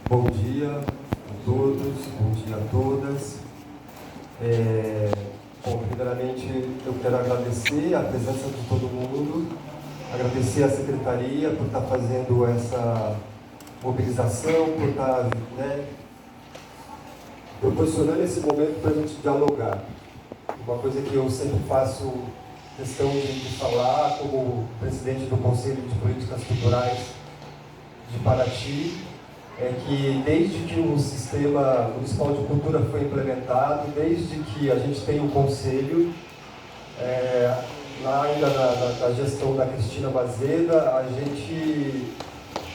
Bom dia a todos, bom dia a todas. Primeiramente, eu quero agradecer a presença de todo mundo, agradecer à Secretaria por estar fazendo essa mobilização, por estar proporcionando esse momento para a gente dialogar. Uma coisa que eu sempre faço questão de falar como presidente do Conselho de Políticas Culturais de Paraty, é que desde que o Sistema Municipal de Cultura foi implementado, desde que a gente tem o Conselho, lá ainda na gestão da Cristina Mazeda, a gente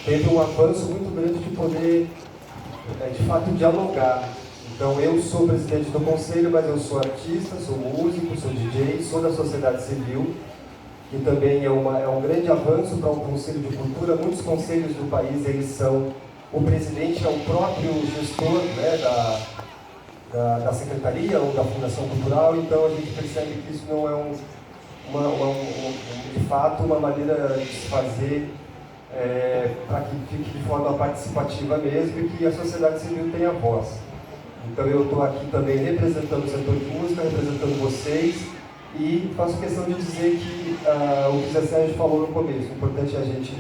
teve um avanço muito grande de poder, de fato, dialogar. Então, eu sou presidente do Conselho, mas eu sou artista, sou músico, sou DJ, sou da sociedade civil, que também é um grande avanço para o Conselho de Cultura. Muitos conselhos do país, eles são... O presidente é o próprio gestor, né, da secretaria ou da Fundação Cultural, então a gente percebe que isso não é de fato uma maneira de se fazer para que fique de forma participativa mesmo e que a sociedade civil tenha voz. Então eu estou aqui também representando o setor de música, representando vocês, e faço questão de dizer que o que o Zé Sérgio falou no começo, o importante é a gente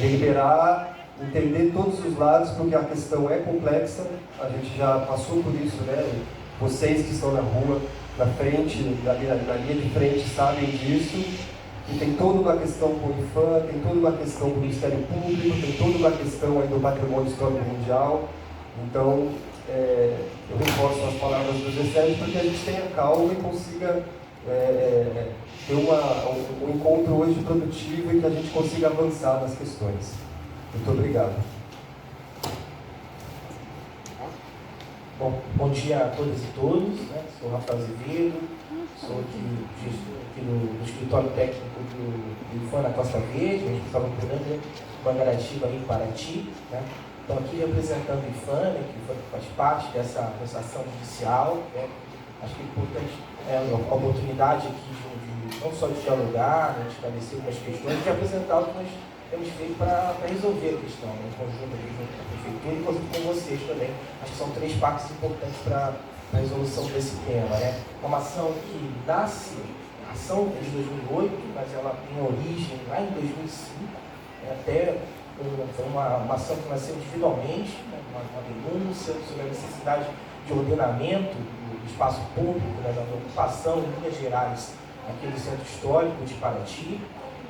deliberar, entender todos os lados, porque a questão é complexa, a gente já passou por isso, né? Vocês que estão na rua, na frente, na linha de frente, sabem disso, e tem toda uma questão com o IPHAN, tem toda uma questão com o Ministério Público, tem toda uma questão aí do patrimônio histórico mundial. Então, eu reforço as palavras do Zé Sérgio para que a gente tenha calma e consiga ter um encontro hoje produtivo e que a gente consiga avançar nas questões. Muito obrigado. Bom dia a todas e todos, né? Sou o Rafael Azevedo, sou aqui no escritório técnico do IPHAN na Costa Verde, a gente estava cuidando de Mangaratiba em Paraty, né? Então aqui representando o IPHAN, né, que faz parte dessa ação judicial, né? Acho que é importante a oportunidade aqui de não só de dialogar, né, de esclarecer algumas questões, de apresentar o que nós temos feito para resolver a questão, né, em conjunto aqui junto com a Prefeitura e conjunto com vocês também. Acho que são três partes importantes para a resolução desse tema, né? Uma ação que nasce, a ação é de 2008, mas ela tem origem lá em 2005, até foi uma ação que nasceu individualmente, né, uma denúncia sobre a necessidade de ordenamento do espaço público, né, da ocupação em Minas Gerais, aqui no Centro Histórico de Paraty.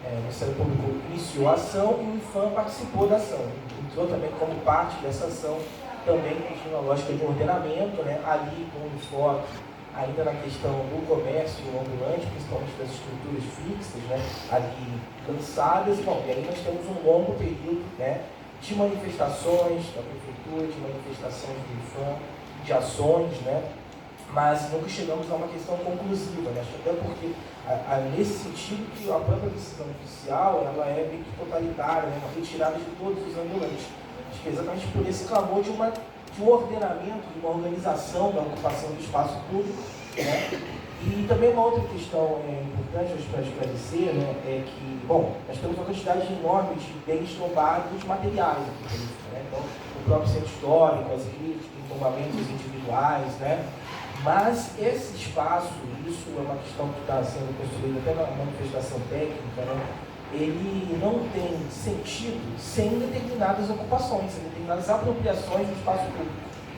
O Ministério Público iniciou a ação e o IPHAN participou da ação. Entrou também como parte dessa ação, também com a lógica de ordenamento, né, ali com o enfoque ainda na questão do comércio ambulante, principalmente das estruturas fixas, né, ali cansadas. Bom, e aí nós temos um longo período, né, de manifestações da Prefeitura, de manifestações do IPHAN, de ações, né, mas nunca chegamos a uma questão conclusiva, né, até porque nesse sentido que a própria decisão judicial ela é meio que totalitária, né, uma retirada de todos os ambulantes. Acho que é exatamente por esse clamor de um ordenamento, de uma organização da ocupação do espaço público, né? E também uma outra questão importante para esclarecer, né, é que, bom, nós temos uma quantidade enorme de bens tombados materiais aqui, né? Então, o próprio centro histórico, as igrejas, tombamentos individuais, né? Mas esse espaço, isso é uma questão que está sendo construída até na manifestação técnica, né? Ele não tem sentido sem determinadas ocupações, sem determinadas apropriações do espaço público,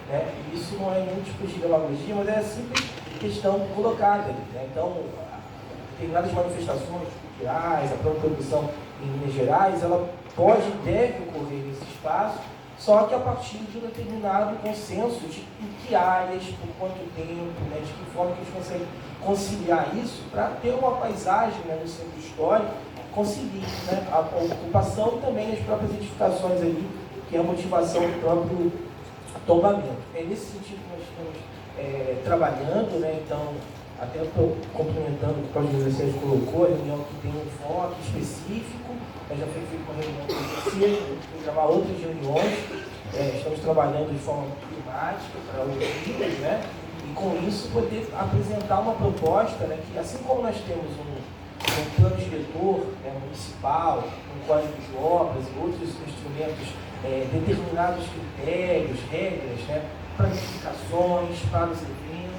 né? E isso não é nenhum tipo de demagogia, mas é a simples questão colocada ali, né? Então, determinadas manifestações culturais, a própria produção em Minas Gerais, ela pode e deve ocorrer nesse espaço, só que a partir de um determinado consenso de em que áreas, por quanto tempo, né, de que forma que a gente consegue conciliar isso para ter uma paisagem, né, no centro histórico, conseguir, né, a ocupação e também as próprias edificações ali, que é a motivação do próprio tombamento. É nesse sentido que nós estamos trabalhando, né, então, até complementando o que o Código 16 colocou, a reunião que tem um enfoque específico, já foi feita uma reunião com vocês, vou gravar outras reuniões, estamos trabalhando de forma climática para ouvir, né, e com isso poder apresentar uma proposta, né, que assim como nós temos um plano diretor, né, municipal, um código de obras e outros instrumentos determinados critérios, regras, né, planificações para os eventos.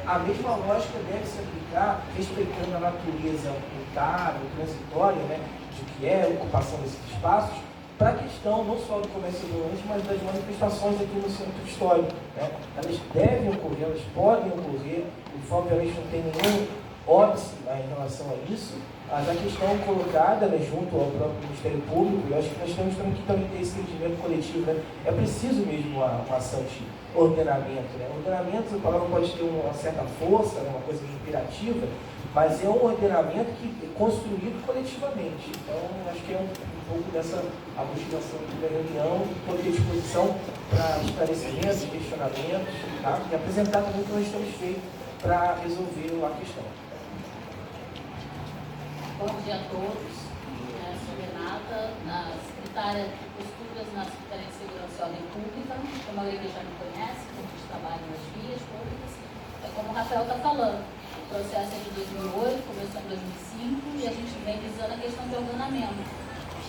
A mesma lógica deve se aplicar, respeitando a natureza mutável, transitória, né, de que é a ocupação desses espaços, para a questão não só do comércio ambulante, mas das manifestações aqui no centro histórico. Né? Elas devem ocorrer, elas podem ocorrer, o IFAM obviamente não tem nenhum óbice, né, em relação a isso, mas a questão colocada, né, junto ao próprio Ministério Público, eu acho que nós temos que também ter esse entendimento coletivo, né? É preciso mesmo uma ação de ordenamento. Né? Ordenamento, a palavra pode ter uma certa força, né, uma coisa imperativa, mas é um ordenamento que é construído coletivamente. Então, acho que é um pouco dessa aglutinação da reunião, estou à disposição para esclarecimentos, questionamentos, tá? E apresentar também o que nós temos feito para resolver a questão. Bom dia a todos. Sou Renata, secretária de Posturas na Secretaria de Segurança e Ordem Pública. Como a maioria já me conhece, a gente trabalha nas vias públicas. É como o Rafael está falando, o processo é de 2008, começou em 2005 e a gente vem visando a questão de ordenamento.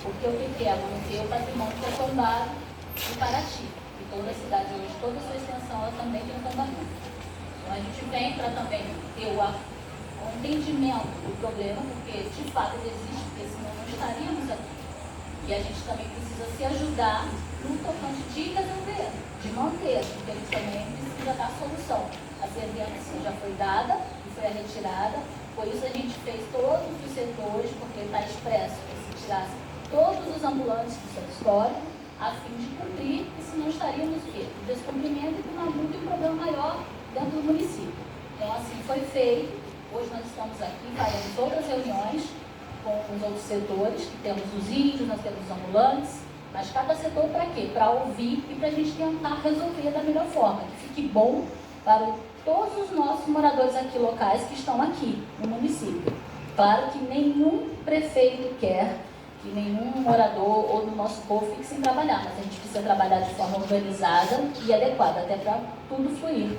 Porque o que é? Manter o patrimônio que é tombado em Paraty. E toda a cidade hoje, toda a sua extensão, ela também tem um tombamento. Então a gente vem para também ter o entendimento do problema, porque de fato ele existe, porque senão não estaríamos aqui. E a gente também precisa se ajudar no tocante de resolver, de manter, porque a gente também precisa dar solução. A serventia já foi dada e foi a retirada, por isso a gente fez todos os setores, porque está expresso que se tirasse todos os ambulantes do centro histórico, a fim de cumprir, e senão estaríamos o quê? No descumprimento e com uma multa e um problema maior dentro do município. Então assim foi feito. Hoje nós estamos aqui, faremos outras reuniões com os outros setores, que temos os índios, nós temos os ambulantes, mas cada setor para quê? Para ouvir e para a gente tentar resolver da melhor forma, que fique bom para todos os nossos moradores aqui locais que estão aqui no município. Claro que nenhum prefeito quer que nenhum morador ou do nosso povo fique sem trabalhar, mas a gente precisa trabalhar de forma organizada e adequada, até para tudo fluir.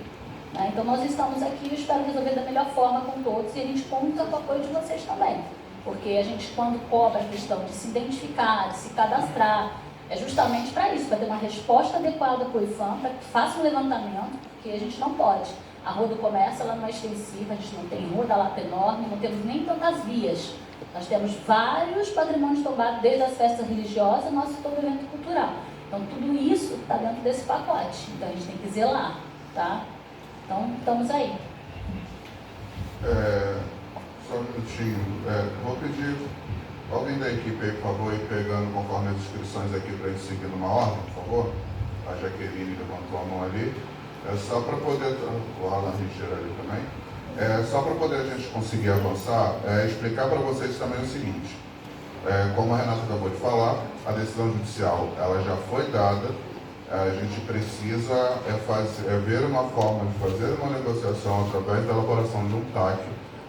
Então nós estamos aqui, eu espero resolver da melhor forma com todos e a gente conta com o apoio de vocês também. Porque a gente, quando cobra a questão de se identificar, de se cadastrar, é justamente para isso, para ter uma resposta adequada para o IFAM, para que faça um levantamento, porque a gente não pode. A Rua do Comércio ela não é extensiva, a gente não tem rua da Lapa enorme, não temos nem tantas vias. Nós temos vários patrimônios tombados, desde as festas religiosas, nosso todo evento cultural. Então tudo isso está dentro desse pacote, então a gente tem que zelar, tá? Então, estamos aí. Só um minutinho. Vou pedir alguém da equipe aí, por favor, ir pegando conforme as inscrições aqui para a gente seguir numa ordem, por favor. A Jaqueline levantou a mão ali. Só para poder... O Alan Richer ali também. Só para poder a gente conseguir avançar, explicar para vocês também o seguinte. Como a Renata acabou de falar, a decisão judicial ela já foi dada. A gente precisa ver uma forma de fazer uma negociação através da elaboração de um TAC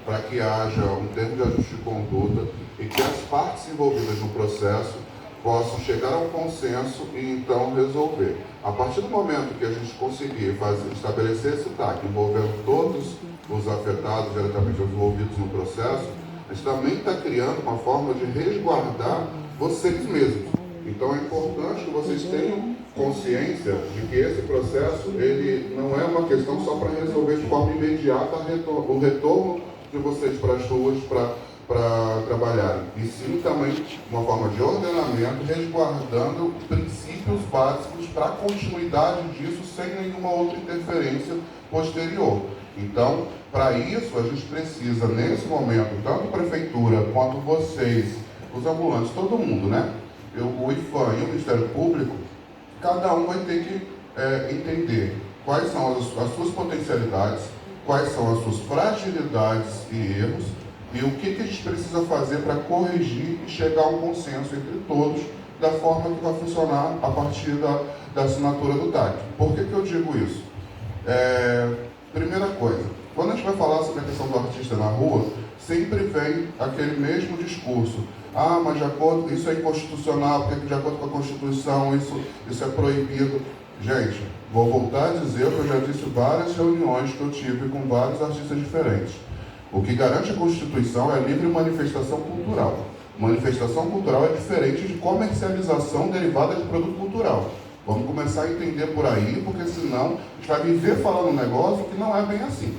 para que haja um termo de ajuste de conduta e que as partes envolvidas no processo possam chegar a um consenso e então resolver. A partir do momento que a gente conseguir estabelecer esse TAC envolvendo todos os afetados, diretamente envolvidos no processo, a gente também está criando uma forma de resguardar vocês mesmos. Então é importante que vocês tenham consciência de que esse processo ele não é uma questão só para resolver de forma imediata o retorno de vocês para as ruas para trabalharem, e sim também uma forma de ordenamento, resguardando princípios básicos para a continuidade disso sem nenhuma outra interferência posterior. Então, para isso, a gente precisa, nesse momento, tanto a Prefeitura quanto vocês, os ambulantes, todo mundo, né? O IFAM e o Ministério Público, cada um vai ter que entender quais são as suas potencialidades, quais são as suas fragilidades e erros, e o que a gente precisa fazer para corrigir e chegar a um consenso entre todos da forma que vai funcionar a partir da assinatura do TAC. Por que eu digo isso? Primeira coisa, quando a gente vai falar sobre a questão do artista na rua, sempre vem aquele mesmo discurso. Ah, mas de acordo, isso é inconstitucional, porque de acordo com a Constituição isso é proibido. Gente, vou voltar a dizer o que eu já disse em várias reuniões que eu tive com vários artistas diferentes. O que garante a Constituição é a livre manifestação cultural. Manifestação cultural é diferente de comercialização derivada de produto cultural. Vamos começar a entender por aí, porque senão a gente vai viver falando um negócio que não é bem assim.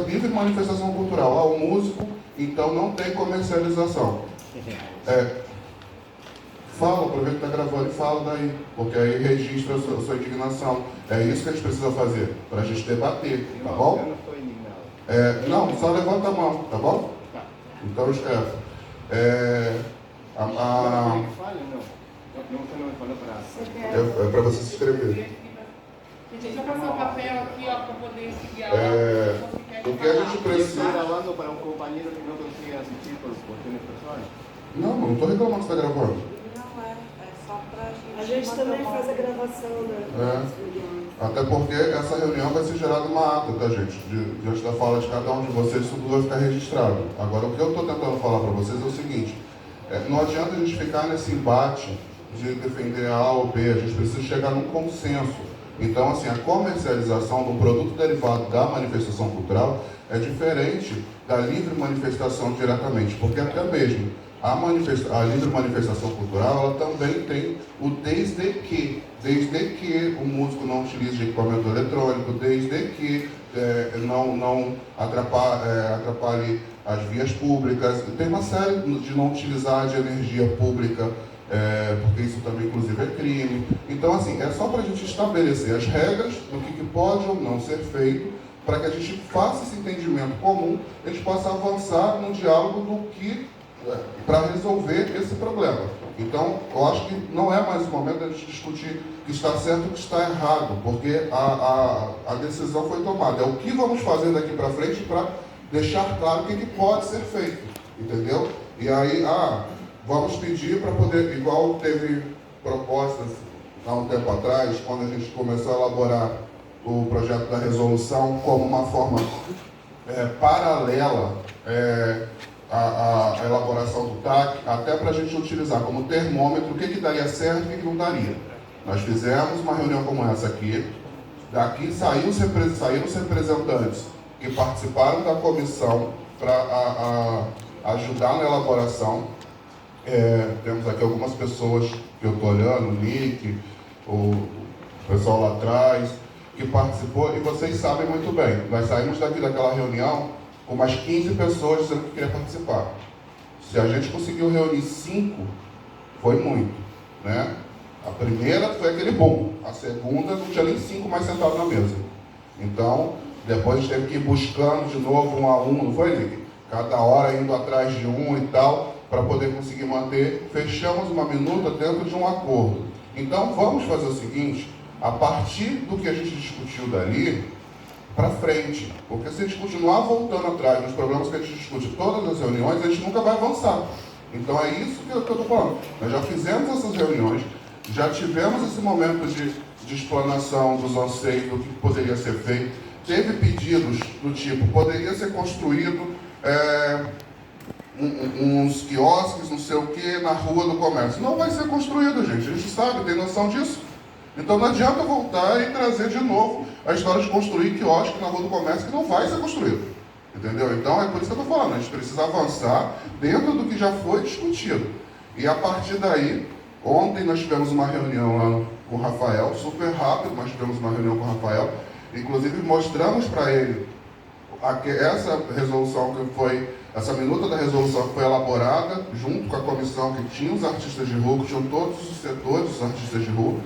Livre manifestação cultural. O músico, então não tem comercialização. Fala, aproveita que está gravando e fala daí, porque aí registra a sua indignação. É isso que a gente precisa fazer, para a gente debater, tá bom? Eu não estou indignado. Não, só levanta a mão, tá bom? Tá. Então escreve. Não fala, não. Você não me falou para... É para você se inscrever. Deixa eu passar o papel aqui, ó, para poder seguir a aula. O que a gente Está precisa... gravando para um companheiro que não consegue assistir por questões pessoais? Não estou reclamando que você está gravando. Não é só pra gente. A gente também faz a gravação das reuniões. Até porque essa reunião vai ser gerada uma ata, tá, gente? Diante da fala de cada um de vocês, isso tudo vai ficar registrado. Agora, o que eu estou tentando falar para vocês é o seguinte: não adianta a gente ficar nesse embate de defender A ou B, a gente precisa chegar num consenso. Então, assim, a comercialização do produto derivado da manifestação cultural é diferente da livre manifestação diretamente, porque até mesmo a livre manifestação cultural, ela também tem o desde que o músico não utilize de equipamento eletrônico, desde que não atrapalhe as vias públicas, tem uma série de não utilizar de energia pública, porque isso também inclusive é crime. Então, assim, é só para a gente estabelecer as regras do que pode ou não ser feito, para que a gente faça esse entendimento comum, a gente possa avançar no diálogo do que para resolver esse problema. Então, eu acho que não é mais o momento de a gente discutir o que está certo e o que está errado, porque a decisão foi tomada. É o que vamos fazer daqui para frente para deixar claro o que pode ser feito, entendeu? E aí, vamos pedir para poder, igual teve propostas há um tempo atrás, quando a gente começou a elaborar o projeto da resolução como uma forma paralela a elaboração do TAC, até para a gente utilizar como termômetro o que daria certo e o que não daria. Nós fizemos uma reunião como essa aqui, daqui saíram os representantes que participaram da comissão para ajudar na elaboração. Temos aqui algumas pessoas que eu estou olhando, o Nick, o pessoal lá atrás, que participou, e vocês sabem muito bem, nós saímos daquela reunião com mais 15 pessoas dizendo que queria participar. Se a gente conseguiu reunir 5, foi muito, né? A primeira foi aquele boom, a segunda não tinha nem 5 mais sentados na mesa. Então, depois a gente teve que ir buscando de novo um a um, não foi, Nick? Cada hora indo atrás de um e tal, para poder conseguir manter. Fechamos uma minuta dentro de um acordo. Então, vamos fazer o seguinte, a partir do que a gente discutiu dali, para frente, porque se a gente continuar voltando atrás nos problemas que a gente discute em todas as reuniões, a gente nunca vai avançar. Então é isso que eu estou falando. Nós já fizemos essas reuniões, já tivemos esse momento de explanação dos anseios, do que poderia ser feito. Teve pedidos do tipo, poderia ser construído uns quiosques, não sei o que, na rua do comércio. Não vai ser construído, gente. A gente sabe, tem noção disso. Então não adianta voltar e trazer de novo a história de construir quiosque na rua do comércio que não vai ser construído. Entendeu? Então é por isso que eu estou falando, a gente precisa avançar dentro do que já foi discutido. E a partir daí, ontem nós tivemos uma reunião lá com o Rafael, super rápido, nós tivemos uma reunião com o Rafael, inclusive mostramos para ele essa resolução que foi, essa minuta da resolução que foi elaborada junto com a comissão que tinha os artistas de rua, que tinham todos os setores dos artistas de rua,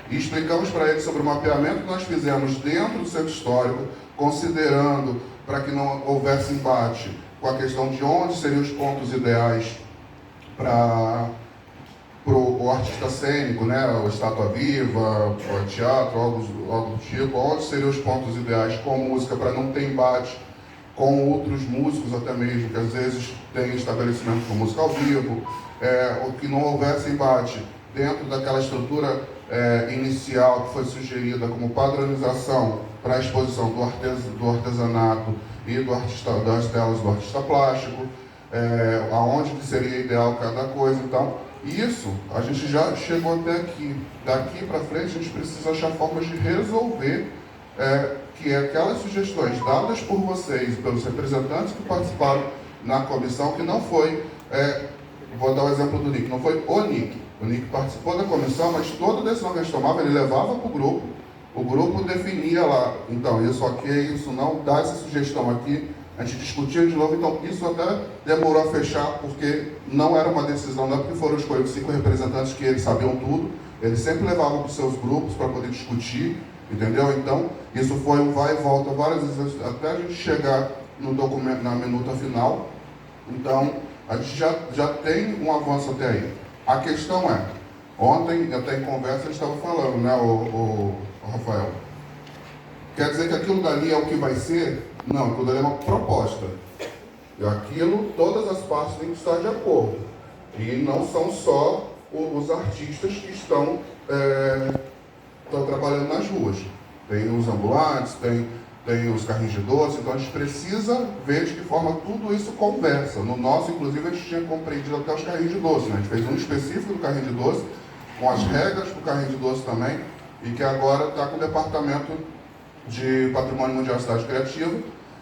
e explicamos para ele sobre o mapeamento que nós fizemos dentro do centro histórico, considerando para que não houvesse embate com a questão de onde seriam os pontos ideais para o artista cênico, né, o estátua viva, o teatro, algo do tipo, onde seriam os pontos ideais com música para não ter embate com outros músicos até mesmo, que às vezes tem estabelecimento com música ao vivo, ou que não houvesse embate dentro daquela estrutura inicial que foi sugerida como padronização para a exposição do artesanato e das telas do artista plástico, aonde que seria ideal cada coisa. Então, isso a gente já chegou até aqui. Daqui para frente a gente precisa achar formas de resolver que aquelas sugestões dadas por vocês e pelos representantes que participaram na comissão, que não foi vou dar o exemplo do Nick, não foi o Nick. O Nick participou da comissão, mas toda decisão que a gente tomava, ele levava para o grupo definia lá, então, isso ok, isso não, dá essa sugestão aqui, a gente discutia de novo, então isso até demorou a fechar, porque não era uma decisão, não é porque foram escolhidos 5 representantes que eles sabiam tudo, eles sempre levavam para os seus grupos para poder discutir, entendeu? Então, isso foi um vai e volta várias vezes, até a gente chegar no documento, na minuta final. Então, a gente já tem um avanço até aí. A questão é, ontem, até em conversa, a gente estava falando, né, o Rafael, quer dizer que aquilo dali é o que vai ser? Não, aquilo dali é uma proposta. E aquilo, todas as partes têm que estar de acordo. E não são só os artistas que estão trabalhando nas ruas. Tem os ambulantes, tem os carrinhos de doce, então a gente precisa ver de que forma tudo isso conversa. No nosso, inclusive, a gente tinha compreendido até os carrinhos de doce, né? A gente fez um específico do carrinho de doce, com as regras do carrinho de doce também, e que agora está com o Departamento de Patrimônio Mundial e Cidade Criativa,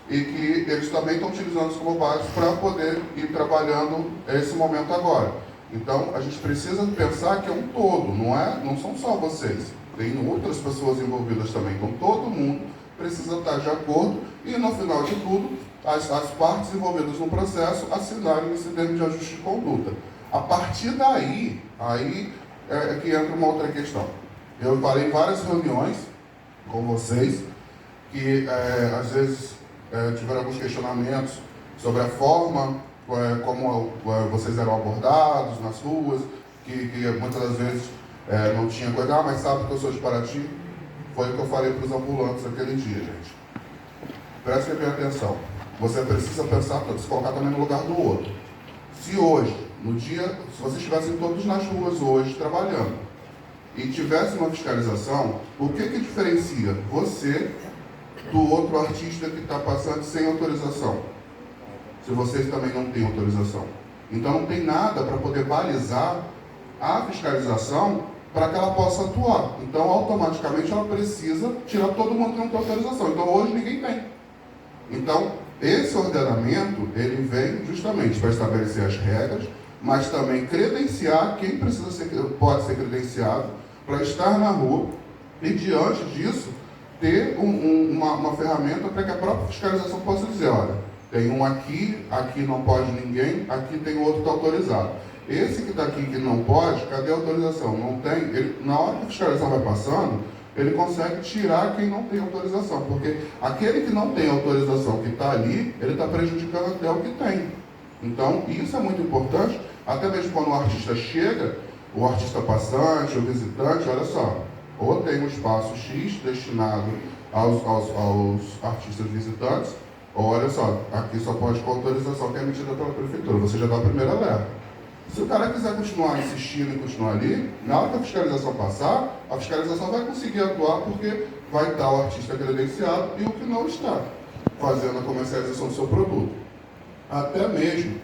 e que eles também estão utilizando isso como base para poder ir trabalhando esse momento agora. Então, a gente precisa pensar que é um todo, não são só vocês, tem outras pessoas envolvidas também, então todo mundo precisa estar de acordo e, no final de tudo, as partes envolvidas no processo assinarem esse termo de ajuste de conduta. A partir daí, é que entra uma outra questão. Eu falei em várias reuniões com vocês que, às vezes, tiveram alguns questionamentos sobre a forma como vocês eram abordados nas ruas, que muitas das vezes não tinha coisa, mas sabe que eu sou de Paraty? Foi o que eu falei para os ambulantes aquele dia, gente. Prestem bem atenção. Você precisa pensar, se colocar também no lugar do outro. Se hoje, se vocês estivessem todos nas ruas hoje trabalhando e tivesse uma fiscalização, o que diferencia você do outro artista que está passando sem autorização? Se vocês também não têm autorização. Então não tem nada para poder balizar a fiscalização para que ela possa atuar. Então, automaticamente, ela precisa tirar todo mundo que não tem autorização. Então, hoje, ninguém tem. Então, esse ordenamento, ele vem justamente para estabelecer as regras, mas também credenciar quem pode ser credenciado para estar na rua e, diante disso, ter uma ferramenta para que a própria fiscalização possa dizer, olha, tem um aqui não pode ninguém, aqui tem outro que está autorizado. Esse que está aqui que não pode, cadê a autorização? Não tem, na hora que a fiscalização vai passando, ele consegue tirar quem não tem autorização, porque aquele que não tem autorização, que está ali, ele está prejudicando até o que tem. Então, isso é muito importante, até mesmo quando o artista chega, o artista passante, o visitante, olha só, ou tem um espaço X destinado aos artistas visitantes, ou olha só, aqui só pode com autorização que é emitida pela prefeitura, você já dá a primeira alerta. Se o cara quiser continuar insistindo e continuar ali, na hora que a fiscalização passar, a fiscalização vai conseguir atuar porque vai estar o artista credenciado e o que não está, fazendo a comercialização do seu produto. Até mesmo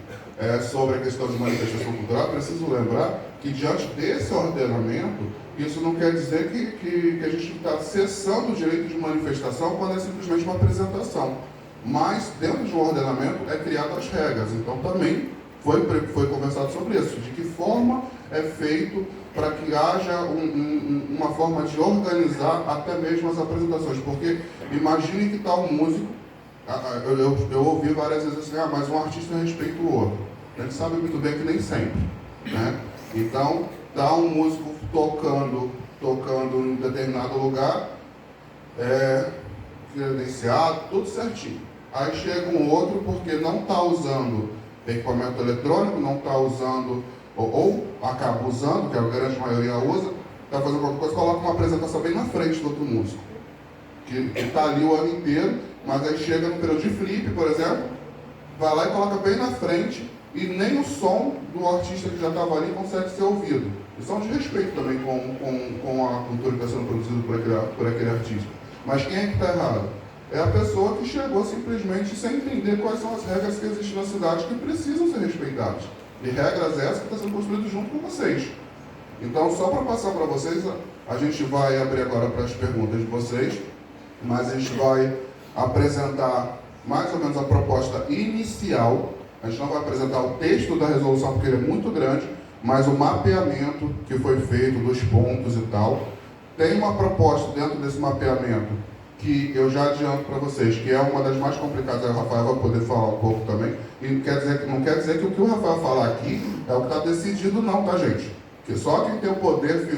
sobre a questão de manifestação cultural, preciso lembrar que diante desse ordenamento, isso não quer dizer que a gente está cessando o direito de manifestação quando é simplesmente uma apresentação. Mas dentro de um ordenamento é criado as regras, então também foi conversado sobre isso, de que forma é feito para que haja uma forma de organizar até mesmo as apresentações, porque imagine que está um músico, eu ouvi várias vezes assim, mas um artista respeita o outro. A gente sabe muito bem que nem sempre, né? Então, está um músico tocando em determinado lugar, credenciado, tudo certinho. Aí chega um outro porque não está usando equipamento eletrônico, não está usando, ou acaba usando, que a grande maioria usa, está fazendo qualquer coisa, coloca uma apresentação bem na frente do outro músico, que está ali o ano inteiro, mas aí chega no período de flip, por exemplo, vai lá e coloca bem na frente, e nem o som do artista que já estava ali consegue ser ouvido. Isso é um desrespeito também com a cultura que está sendo produzida por aquele artista. Mas quem é que está errado? É a pessoa que chegou simplesmente sem entender quais são as regras que existem na cidade que precisam ser respeitadas. E regras essas que estão sendo construídas junto com vocês. Então, só para passar para vocês, a gente vai abrir agora para as perguntas de vocês, mas a gente vai apresentar mais ou menos a proposta inicial A gente não vai apresentar o texto da resolução porque ele é muito grande, mas o mapeamento que foi feito dos pontos e tal. Tem uma proposta dentro desse mapeamento que eu já adianto para vocês, que é uma das mais complicadas, o Rafael vai poder falar um pouco também, e não quer dizer que o que o Rafael falar aqui é o que está decidido não, tá, gente? Que só quem tem o poder,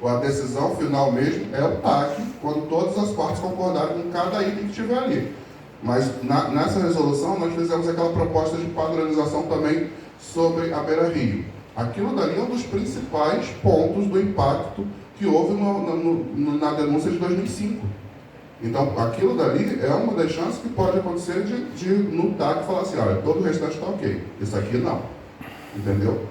a decisão final mesmo, é o TAC, quando todas as partes concordarem com cada item que estiver ali. Mas nessa resolução nós fizemos aquela proposta de padronização também sobre a Beira-Rio. Aquilo dali é um dos principais pontos do impacto que houve na denúncia de 2005. Então, aquilo dali é uma das chances que pode acontecer de no TAC falar assim, olha, todo o restante está ok, isso aqui não. Entendeu?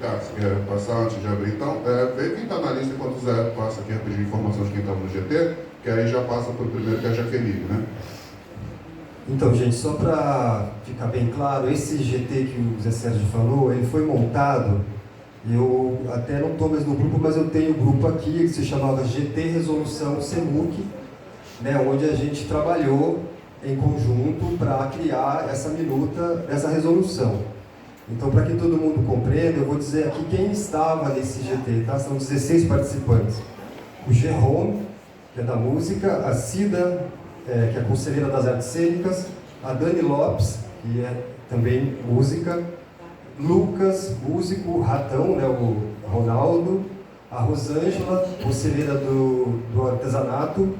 Tá, você quer passar antes de abrir? Então, vê quem está na lista enquanto o Zé passa aqui rapidinho informações de quem estava no GT, que aí já passa para o primeiro, que é a Jaqueline, né? Então, gente, só para ficar bem claro, esse GT que o Zé Sérgio falou, ele foi montado, eu até não estou mais no grupo, mas eu tenho um grupo aqui que se chamava GT Resolução CEMUC, né, onde a gente trabalhou em conjunto para criar essa minuta, essa resolução. Então, para que todo mundo compreenda, eu vou dizer aqui quem estava nesse GT, tá? São 16 participantes. O Jerome, que é da música, a Cida, que é a conselheira das artes cênicas, a Dani Lopes, que é também música, Lucas, músico, Ratão, né, o Ronaldo, a Rosângela, conselheira do artesanato,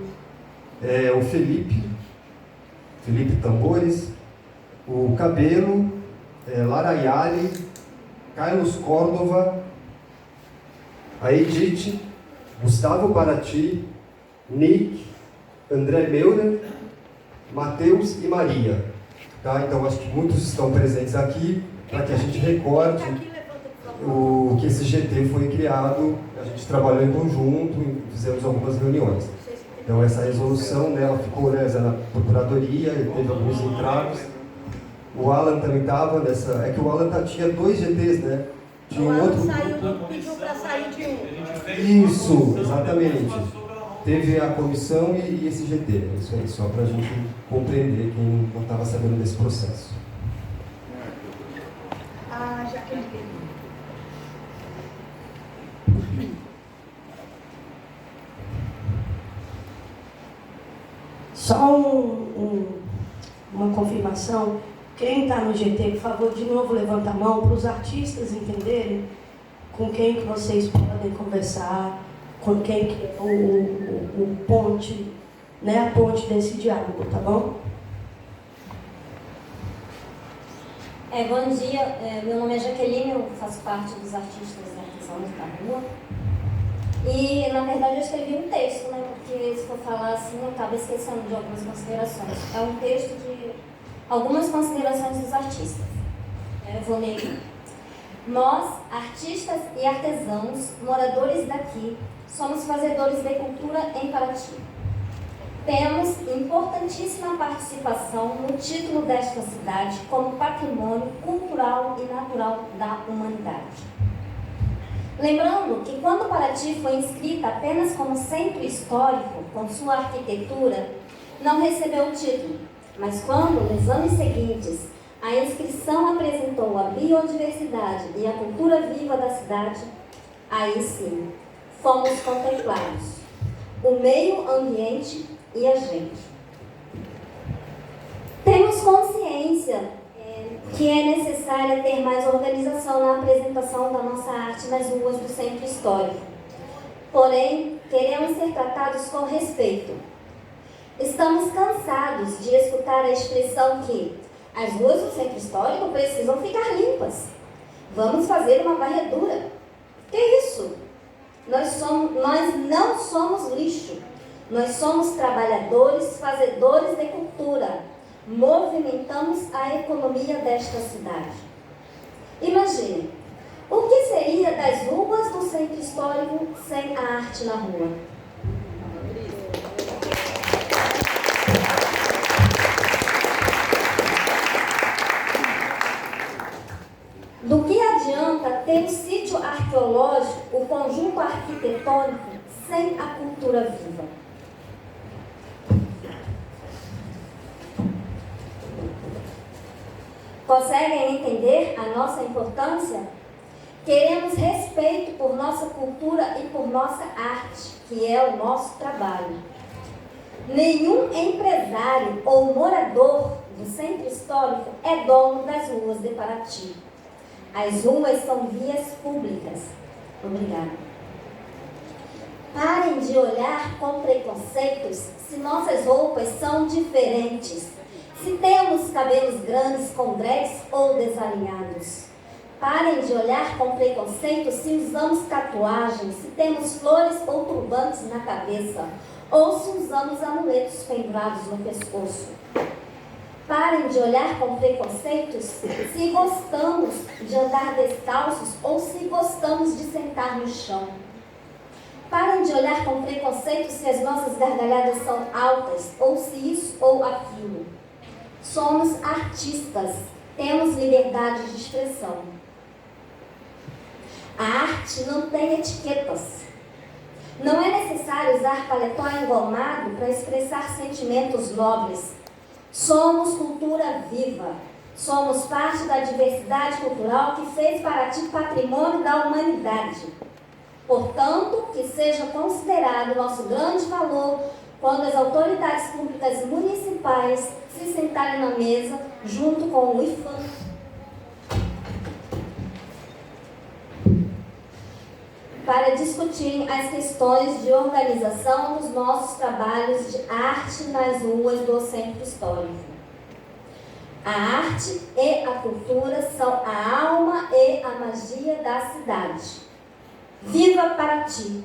o Felipe Tambores, o Cabelo, Lara Yali, Carlos Córdova, a Edith, Gustavo Paraty, Nick, André Meurer, Matheus e Maria. Tá? Então, acho que muitos estão presentes aqui para que a gente recorde o que esse GT foi criado. A gente trabalhou em conjunto e fizemos algumas reuniões. Então, essa resolução, né, ela ficou, né, na procuradoria, teve alguns entraves. O Alan também estava nessa... É que o Alan tinha 2 GTs, né? Tinha um outro... Pediu para sair de um. Isso, exatamente. Teve a comissão e esse GT. Isso aí, só para a gente compreender quem não estava sabendo desse processo. Ah, Jaqueline. Só uma confirmação. Quem está no GT, por favor, de novo levanta a mão para os artistas entenderem com quem que vocês podem conversar, com quem que o ponte, né, a ponte desse diálogo, tá bom? Bom dia, meu nome é Jaqueline, eu faço parte dos artistas artesanos da rua. E, na verdade, eu escrevi um texto, né, porque se for falar assim, eu acabo esquecendo de algumas considerações. É um texto de algumas considerações dos artistas. Eu vou ler aqui. Nós, artistas e artesãos, moradores daqui, somos fazedores de cultura em Paraty. Temos importantíssima participação no título desta cidade como patrimônio cultural e natural da humanidade. Lembrando que quando Paraty foi inscrita apenas como centro histórico, com sua arquitetura, não recebeu o título, mas quando, nos anos seguintes, a inscrição apresentou a biodiversidade e a cultura viva da cidade, aí sim, fomos contemplados, o meio ambiente e a gente. Temos consciência que é necessária ter mais organização na apresentação da nossa arte nas ruas do centro histórico. Porém, queremos ser tratados com respeito. Estamos cansados de escutar a expressão que as ruas do centro histórico precisam ficar limpas. Vamos fazer uma varredura. Que isso? Nós não somos lixo. Nós somos trabalhadores, fazedores de cultura. Movimentamos a economia desta cidade. Imagine, o que seria das ruas do centro histórico sem a arte na rua? Do que adianta ter um sítio arqueológico, o conjunto arquitetônico, sem a cultura viva? Conseguem entender a nossa importância? Queremos respeito por nossa cultura e por nossa arte, que é o nosso trabalho. Nenhum empresário ou morador do centro histórico é dono das ruas de Paraty. As ruas são vias públicas. Obrigada. Parem de olhar com preconceitos se nossas roupas são diferentes. Se temos cabelos grandes com dreads ou desalinhados. Parem de olhar com preconceito se usamos tatuagens, se temos flores ou turbantes na cabeça, ou se usamos amuletos pendurados no pescoço. Parem de olhar com preconceitos se gostamos de andar descalços ou se gostamos de sentar no chão. Parem de olhar com preconceito se as nossas gargalhadas são altas, ou se isso ou aquilo. Somos artistas, temos liberdade de expressão. A arte não tem etiquetas. Não é necessário usar paletó engomado para expressar sentimentos nobres. Somos cultura viva. Somos parte da diversidade cultural que fez Paraty patrimônio da humanidade. Portanto, que seja considerado nosso grande valor quando as autoridades públicas municipais se sentarem na mesa junto com o IFAM. Para discutirem as questões de organização dos nossos trabalhos de arte nas ruas do centro histórico. A arte e a cultura são a alma e a magia da cidade. Viva Paraty!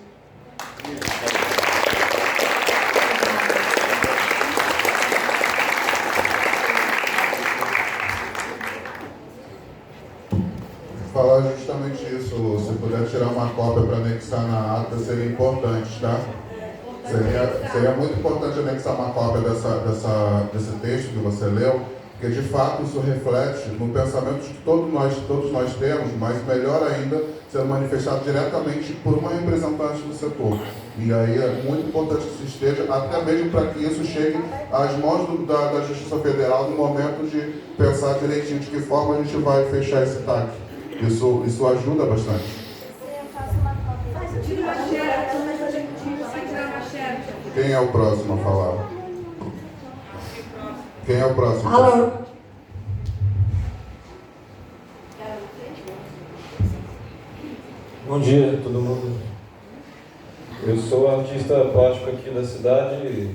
Falar justamente isso, se puder tirar uma cópia para anexar na ata, seria importante, tá? Seria muito importante anexar uma cópia desse texto que você leu, porque de fato isso reflete no pensamento que todos nós temos, mas melhor ainda, sendo manifestado diretamente por uma representante do setor. E aí é muito importante que isso esteja, até mesmo para que isso chegue às mãos da Justiça Federal no momento de pensar direitinho de que forma a gente vai fechar esse TAC. Isso ajuda bastante. Quem é o próximo a falar? Quem é o próximo? Alô? Bom dia, todo mundo. Eu sou artista plástico aqui da cidade.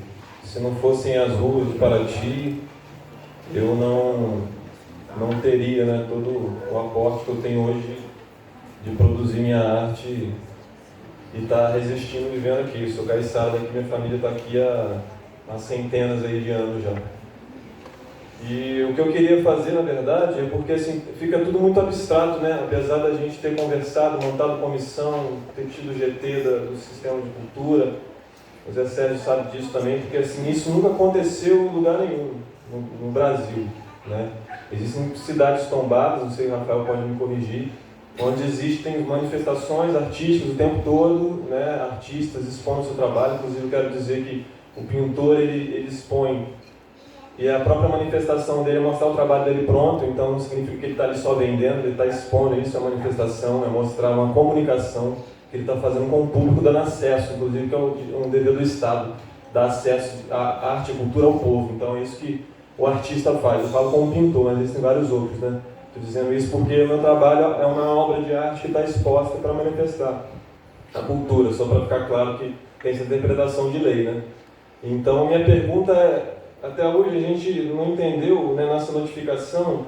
Se não fossem as ruas de Paraty, eu não teria, né, todo o aporte que eu tenho hoje de produzir minha arte e estar resistindo e vivendo aqui. Eu sou caiçara aqui, minha família está aqui há centenas aí de anos já. E o que eu queria fazer, na verdade, é porque assim, fica tudo muito abstrato, né? Apesar da gente ter conversado, montado comissão, ter tido GT do Sistema de Cultura, o Zé Sérgio sabe disso também, porque assim, isso nunca aconteceu em lugar nenhum no Brasil, né? Existem cidades tombadas, não sei, o Rafael pode me corrigir, onde existem manifestações artísticas o tempo todo, né? Artistas expondo o seu trabalho. Inclusive eu quero dizer que o pintor ele expõe, e a própria manifestação dele é mostrar o trabalho dele pronto, então não significa que ele está ali só vendendo, ele está expondo. Isso é uma manifestação, é mostrar uma comunicação que ele está fazendo com o público, dando acesso, inclusive que é um dever do Estado, dar acesso à arte e cultura ao povo. Então é isso que o artista faz. Eu falo como pintor, mas existem vários outros, né? Estou dizendo isso porque o meu trabalho é uma obra de arte que está exposta para manifestar a cultura, só para ficar claro que tem essa interpretação de lei, né? Então, minha pergunta é, até hoje a gente não entendeu, né, nessa notificação,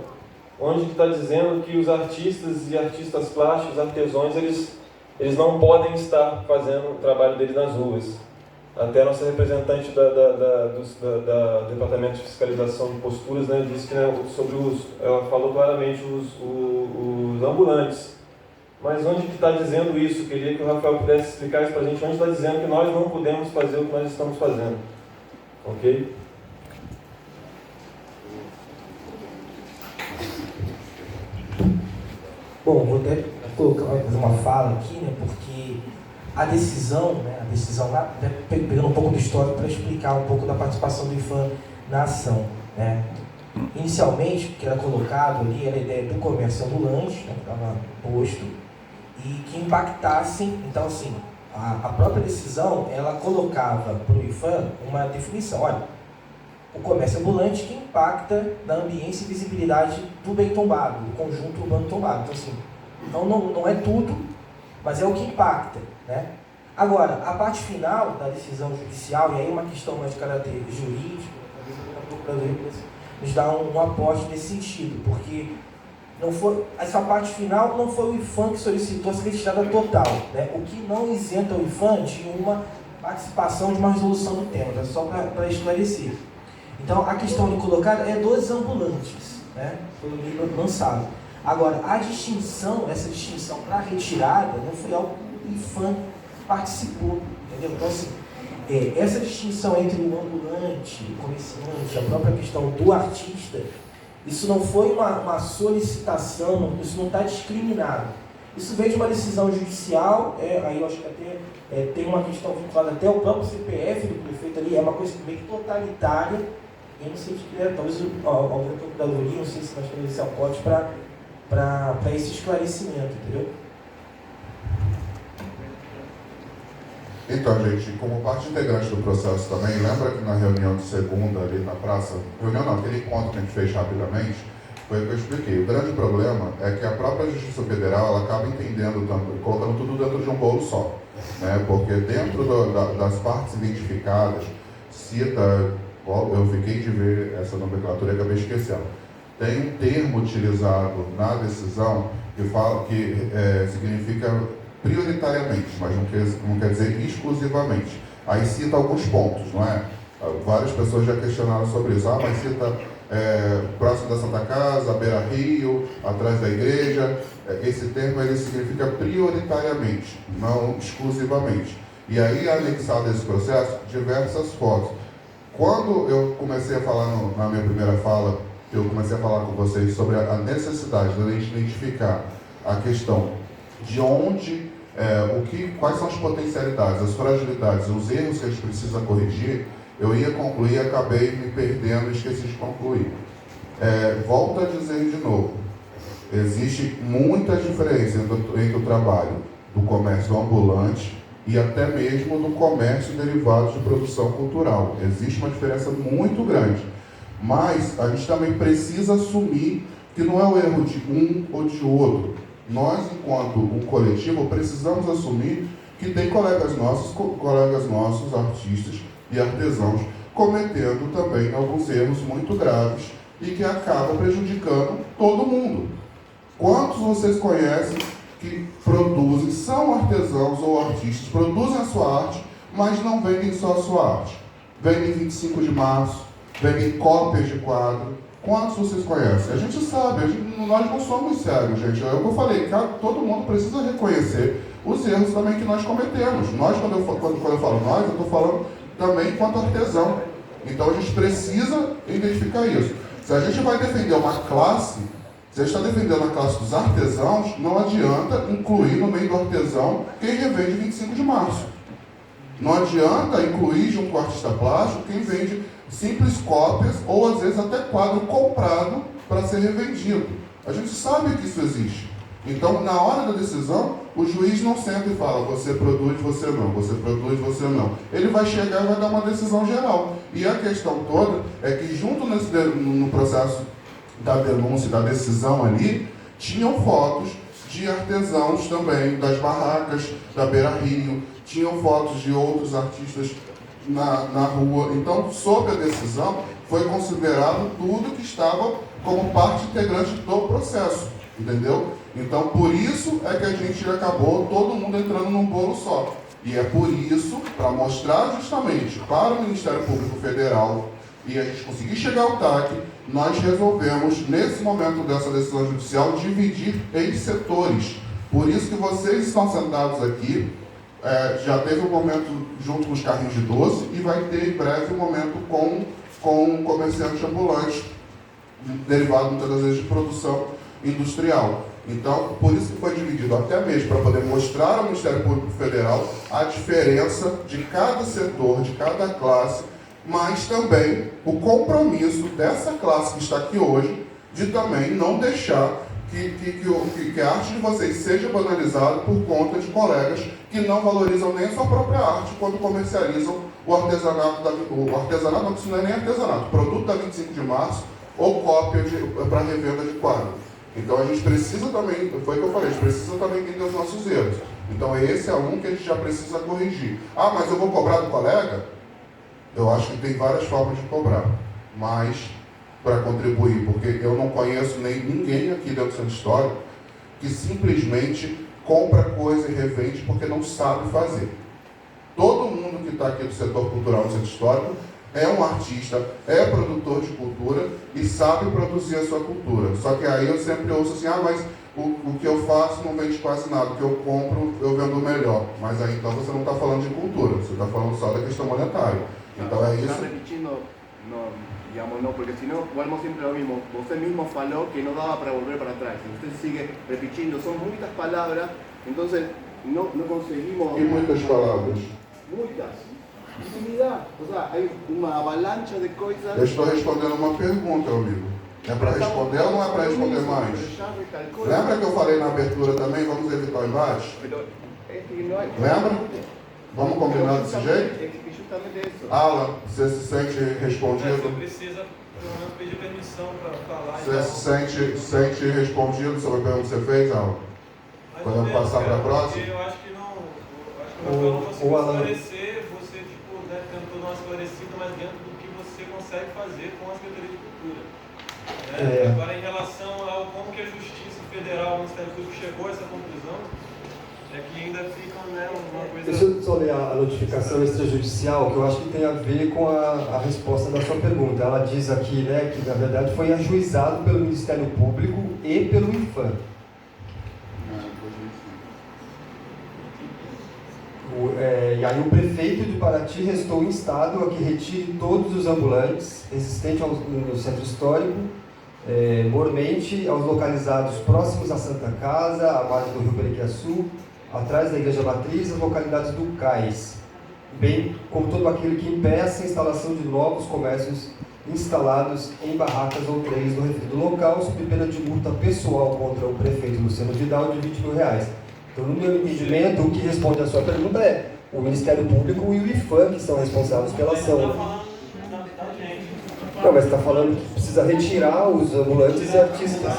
onde está dizendo que os artistas e artistas plásticos, artesãos, eles não podem estar fazendo o trabalho deles nas ruas. Até a nossa representante do Departamento de Fiscalização de Posturas, né, disse que, né, ela falou claramente os ambulantes. Mas onde que está dizendo isso? Queria que o Rafael pudesse explicar isso para a gente. Onde está dizendo que nós não podemos fazer o que nós estamos fazendo? Ok? Bom, vou até fazer uma fala aqui, né, porque a decisão lá, pegando um pouco do histórico para explicar um pouco da participação do IFAM na ação, né. Inicialmente, o que era colocado ali era a ideia do comércio ambulante, né, que estava posto, e que impactassem, então assim, a própria decisão, ela colocava para o IPHAN uma definição, olha, o comércio ambulante que impacta na ambiência e visibilidade do bem tombado, do conjunto urbano tombado. Então assim, não é tudo, mas é o que impacta, né? Agora, a parte final da decisão judicial, e aí uma questão mais de caráter jurídico, a Procuradoria nos dá um aporte nesse sentido, porque não foi, essa parte final não foi o IPHAN que solicitou essa retirada total, né? O que não isenta o IPHAN de uma participação de uma resolução do tema, tá? Só para esclarecer. Então, a questão ali colocada é dos ambulantes, né? Foi lançado. Agora, essa distinção para retirada não foi algo que o IPHAN participou, entendeu? Então, assim, essa distinção entre o ambulante, o comerciante, a própria questão do artista, isso não foi uma solicitação, isso não está discriminado. Isso veio de uma decisão judicial, aí eu acho que até tem uma questão vinculada até ao próprio CPF do prefeito ali, é uma coisa meio totalitária, eu não sei se talvez alguém da Procuradoria, não sei se nós temos esse aporte para esse esclarecimento, entendeu? Então, gente, como parte integrante do processo também, lembra que na reunião de segunda ali na praça, aquele encontro que a gente fez rapidamente, foi o que eu expliquei. O grande problema é que a própria Justiça Federal, ela acaba entendendo, colocando tudo dentro de um bolo só, né? Porque dentro das partes identificadas, cita, eu fiquei de ver essa nomenclatura e acabei esquecendo. Tem um termo utilizado na decisão que significa prioritariamente, mas não quer dizer exclusivamente. Aí cita alguns pontos, não é? Várias pessoas já questionaram sobre isso. Mas cita próximo da Santa Casa, Beira Rio, atrás da igreja. Esse termo ele significa prioritariamente, não exclusivamente. E aí, anexado a esse processo, diversas fotos. Quando eu comecei a falar na minha primeira fala, eu comecei a falar com vocês sobre a necessidade de a gente identificar a questão de onde, quais são as potencialidades, as fragilidades, os erros que a gente precisa corrigir, eu ia concluir, acabei me perdendo e esqueci de concluir. Volto a dizer de novo, existe muita diferença entre o trabalho do comércio ambulante e até mesmo do comércio derivado de produção cultural. Existe uma diferença muito grande, mas a gente também precisa assumir que não é o erro de um ou de outro. Nós, enquanto um coletivo, precisamos assumir que tem colegas nossos, artistas e artesãos, cometendo também alguns erros muito graves e que acabam prejudicando todo mundo. Quantos vocês conhecem que produzem, são artesãos ou artistas, produzem a sua arte, mas não vendem só a sua arte? Vendem 25 de março, vendem cópias de quadro. Quantos vocês conhecem? A gente sabe, nós não somos cegos, gente. É o que eu falei, todo mundo precisa reconhecer os erros também que nós cometemos. Nós, quando eu falo nós, eu estou falando também enquanto artesão. Então a gente precisa identificar isso. Se a gente vai defender uma classe, se a gente está defendendo a classe dos artesãos, não adianta incluir no meio do artesão quem revende 25 de março. Não adianta incluir junto com o artista plástico quem vende simples cópias ou às vezes até quadro comprado para ser revendido. A gente sabe que isso existe. Então, na hora da decisão, o juiz não senta e fala, você produz, você não, você produz, você não. Ele vai chegar e vai dar uma decisão geral. E a questão toda é que junto no processo da denúncia, da decisão ali, tinham fotos de artesãos também, das barracas da Beira Rio, tinham fotos de outros artistas na rua. Então, sob a decisão, foi considerado tudo que estava como parte integrante do processo, entendeu? Então, por isso é que a gente acabou todo mundo entrando num bolo só. E é por isso, para mostrar justamente para o Ministério Público Federal e a gente conseguir chegar ao TAC, nós resolvemos, nesse momento dessa decisão judicial, dividir em setores. Por isso que vocês estão sentados aqui, já teve um momento junto com os carrinhos de doce e vai ter em breve um momento com comerciantes ambulantes, derivado muitas das vezes de produção industrial. Então, por isso que foi dividido até mesmo para poder mostrar ao Ministério Público Federal a diferença de cada setor, de cada classe, mas também o compromisso dessa classe que está aqui hoje de também não deixar que a arte de vocês seja banalizada por conta de colegas que não valorizam nem a sua própria arte quando comercializam o artesanato, não, que isso não é nem artesanato, produto da 25 de março ou cópia para revenda de quadro. Então a gente precisa também, foi o que eu falei, a gente precisa também entender os nossos erros. Então esse é um que a gente já precisa corrigir. Ah, mas eu vou cobrar do colega? Eu acho que tem várias formas de cobrar, mas para contribuir, porque eu não conheço nem ninguém aqui dentro do Centro Histórico que simplesmente compra coisa e revende porque não sabe fazer. Todo mundo que está aqui do setor cultural no Centro Histórico é um artista, é produtor de cultura e sabe produzir a sua cultura. Só que aí eu sempre ouço assim, ah, mas o que eu faço não vende quase nada, o que eu compro eu vendo melhor. Mas aí então você não está falando de cultura, você está falando só da questão monetária. Então é isso. Digamos, no, porque si no, volvemos siempre a lo mismo. Usted mismo faló que no daba para volver para atrás. Usted sigue repitiendo, son muchas palabras, entonces no conseguimos... E muitas palavras? Muitas. Infinidad. O sea, hay una avalancha de coisas... Eu estou respondendo uma pergunta, amigo. É para responder ou não é para responder mais? Lembra que eu falei na abertura também, vamos evitar o embate? Lembra? Vamos combinar desse jeito? Alan, você se sente respondido? Você precisa, pelo menos, pedir permissão para falar. Você se sente respondido sobre a pergunta que você fez, Alan? Podemos passar para a próxima? Eu acho que não. Eu não consigo esclarecer. Você tentou dar uma esclarecida, mas dentro do que você consegue fazer com a Secretaria de Cultura. Agora, em relação ao como que a Justiça Federal, o Ministério Público chegou a essa conclusão, é que ainda fica uma coisa... Deixa eu só ler a notificação extrajudicial, que eu acho que tem a ver com a resposta da sua pergunta. Ela diz aqui, né, que na verdade foi ajuizado pelo Ministério Público e pelo IFAM. E aí o prefeito de Paraty restou instado a que retire todos os ambulantes existentes no centro histórico, mormente aos localizados próximos à Santa Casa, à margem do Rio Periquiaçu, atrás da Igreja Matriz, as localidades do Cais, bem como todo aquele que impeça a instalação de novos comércios instalados em barracas ou trens no referido local, sob pena de multa pessoal contra o prefeito Luciano Vidal de R$20.000. Então, no meu entendimento, o que responde à sua pergunta é o Ministério Público e o IFAM que são responsáveis pela ação. Não, mas está falando que precisa retirar os ambulantes e artistas.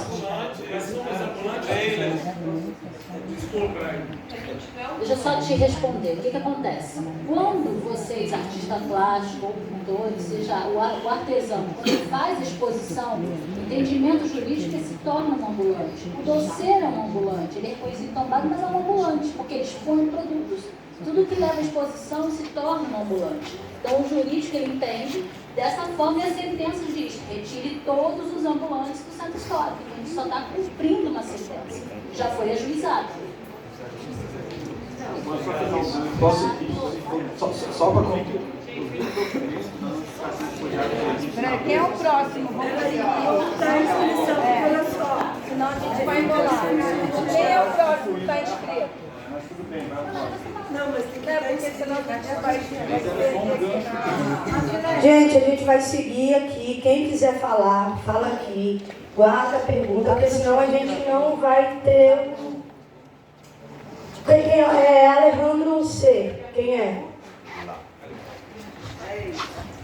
Deixa eu só te responder. O que acontece? Quando vocês, artista plástico ou pintores, seja o artesão, quando ele faz exposição, o entendimento jurídico é que se torna um ambulante. O doceiro é um ambulante, ele é reconhecido tombado, mas é um ambulante, porque ele expõe produtos. Tudo que leva à exposição se torna um ambulante. Então o jurídico ele entende dessa forma e a sentença diz: retire todos os ambulantes do centro histórico. A gente só está cumprindo uma sentença. Já foi ajuizado. Posso? Só para concluir. Quem é o próximo? Vamos senão a gente vai embolar. Quem é o próximo que está inscrito? Não, mas tem que porque senão a gente vai Gente, a gente vai seguir aqui. Quem quiser falar, fala aqui. Guarda a pergunta, porque senão a gente não vai ter... Quem é? Alejandro C. Quem é?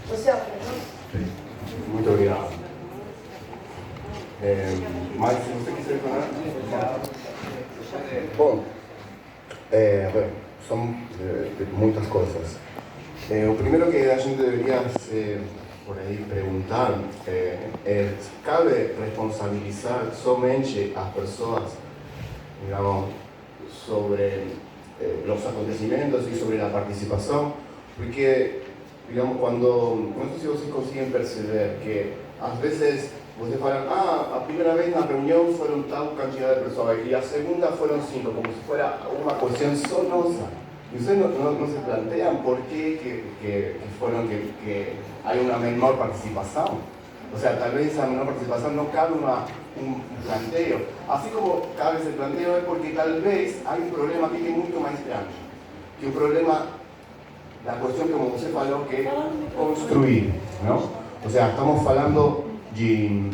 Você, Alejandro? Muito obrigado. Mas se você quiser falar... Bom, são muitas coisas. O primeiro que a gente deveria por aí perguntar é: cabe responsabilizar somente as pessoas, digamos, sobre los acontecimientos y sobre la participación, porque, digamos, cuando, no sé si vocês consiguen perceber que às vezes vocês falam, a primeira vez na reunião foram tal quantidade de pessoas e a segunda foram 5, como se fuera uma questão só nossa. E vocês não se planteam por que há uma menor participação? O sea, tal vez esa menor participación no cabe un planteo. Así como cabe ese planteo es porque tal vez hay un problema aquí que es mucho más grande. Que un problema la cuestión que você falou que construir, ¿no? O sea, estamos falando de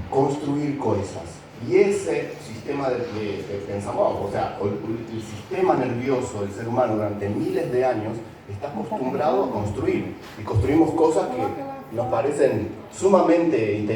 construir cosas. Y ese sistema de pensamiento, o sea, el sistema nervioso del ser humano durante miles de años está acostumbrado a construir. Y construimos cosas que nos parecen sumamente inteligentes.